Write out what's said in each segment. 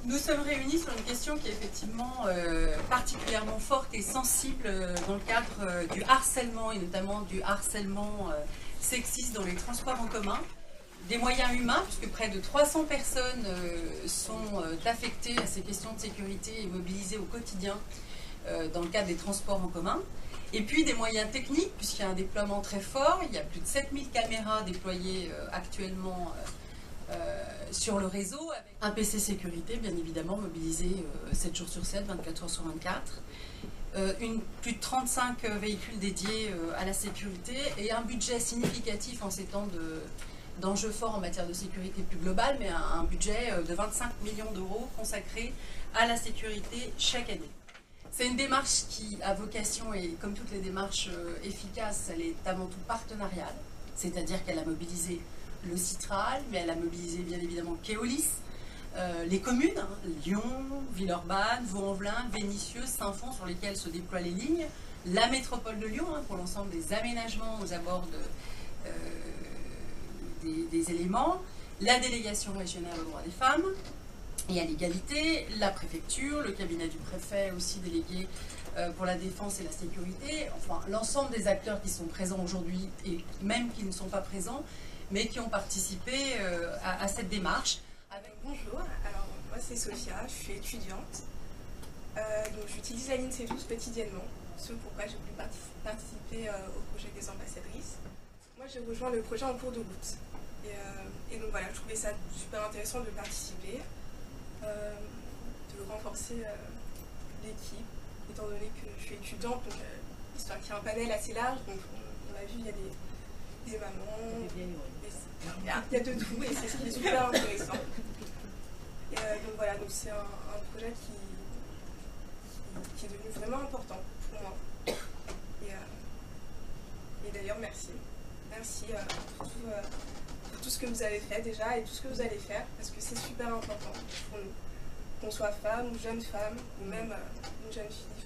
Nous sommes réunis sur une question qui est effectivement particulièrement forte et sensible dans le cadre du harcèlement et notamment du harcèlement sexiste dans les transports en commun. Des moyens humains, puisque près de 300 personnes sont affectées à ces questions de sécurité et mobilisées au quotidien dans le cadre des transports en commun. Et puis des moyens techniques, puisqu'il y a un déploiement très fort. Il y a plus de 7000 caméras déployées actuellement sur le réseau, avec un PC sécurité, bien évidemment, mobilisé 7 jours sur 7, 24 heures sur 24. Plus de 35 véhicules dédiés à la sécurité et un budget significatif en ces temps d'enjeux forts en matière de sécurité plus globale, mais un budget de 25 millions d'euros consacré à la sécurité chaque année. C'est une démarche qui a vocation, et comme toutes les démarches efficaces, elle est avant tout partenariale, c'est-à-dire qu'elle a mobilisé le Citral, mais elle a mobilisé bien évidemment Keolis, les communes, Lyon, Villeurbanne, Vaux-en-Velin, Vénissieux, Saint-Fond, sur lesquelles se déploient les lignes, la métropole de Lyon, pour l'ensemble des aménagements aux abords des éléments, la délégation régionale aux droits des femmes et à l'égalité, la préfecture, le cabinet du préfet aussi délégué pour la défense et la sécurité, enfin l'ensemble des acteurs qui sont présents aujourd'hui et même qui ne sont pas présents, mais qui ont participé à cette démarche. Bonjour, alors moi c'est Sophia, je suis étudiante, donc j'utilise la ligne C12 quotidiennement, ce pourquoi j'ai voulu participer au projet des ambassadrices. Moi j'ai rejoint le projet en cours de route, et donc voilà, je trouvais ça super intéressant de participer, de renforcer l'équipe, étant donné que je suis étudiante, donc histoire qu'il y a un panel assez large, donc on a vu il y a des mamans, il y a de tout et c'est ce qui est super intéressant. Et donc voilà, donc c'est un projet qui est devenu vraiment important pour moi. Et d'ailleurs merci. Merci pour tout ce que vous avez fait déjà et tout ce que vous allez faire, parce que c'est super important pour nous, qu'on soit femme ou jeune femme ou même une jeune fille.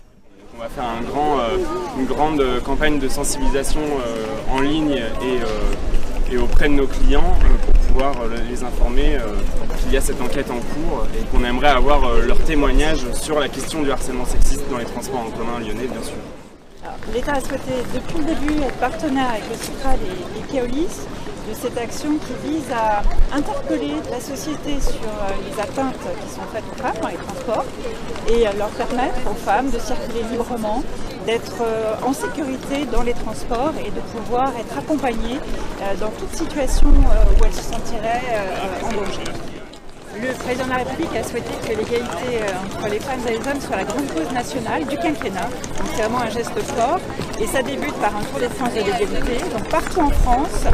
On va faire une grande campagne de sensibilisation en ligne et auprès de nos clients pour pouvoir les informer qu'il y a cette enquête en cours et qu'on aimerait avoir leur témoignage sur la question du harcèlement sexiste dans les transports en commun lyonnais, bien sûr. L'État a souhaité depuis le début être partenaire avec le Citral et Keolis de cette action qui vise à interpeller la société sur les atteintes qui sont faites aux femmes dans les transports et leur permettre aux femmes de circuler librement, d'être en sécurité dans les transports et de pouvoir être accompagnées dans toute situation où elles se sentiraient en danger. Le président de la République a souhaité que l'égalité entre les femmes et les hommes soit la grande cause nationale du quinquennat. Donc c'est vraiment un geste fort et ça débute par un tour de France de l'égalité. Donc partout en France,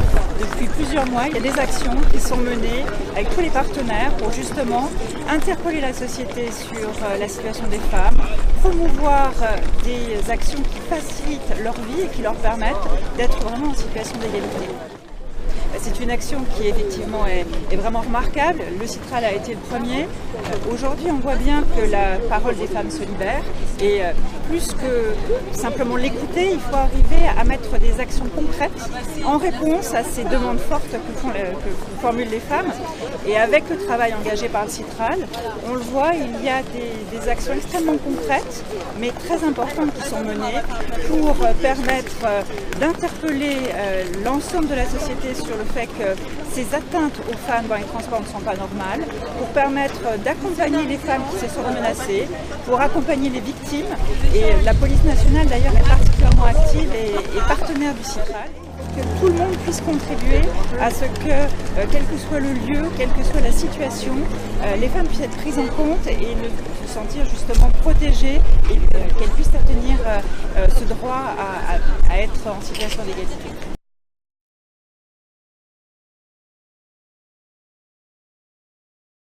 depuis plusieurs mois, il y a des actions qui sont menées avec tous les partenaires pour justement interpeller la société sur la situation des femmes, promouvoir des actions qui facilitent leur vie et qui leur permettent d'être vraiment en situation d'égalité. C'est une action qui effectivement est vraiment remarquable. Le Citral a été le premier. Aujourd'hui, on voit bien que la parole des femmes se libère et plus que simplement l'écouter, il faut arriver à mettre des actions concrètes en réponse à ces demandes fortes que formulent les femmes. Et avec le travail engagé par le Citral, on le voit, il y a des actions extrêmement concrètes, mais très importantes qui sont menées pour permettre d'interpeller l'ensemble de la société sur le fait que ces atteintes aux femmes dans les transports ne sont pas normales, pour permettre d'accompagner les femmes qui se sont menacées, pour accompagner les victimes. Et la police nationale d'ailleurs est particulièrement active et partenaire du Citral. Que tout le monde puisse contribuer à ce que, quel que soit le lieu, quelle que soit la situation, les femmes puissent être prises en compte et se sentir justement protégées et qu'elles puissent obtenir ce droit à être en situation d'égalité.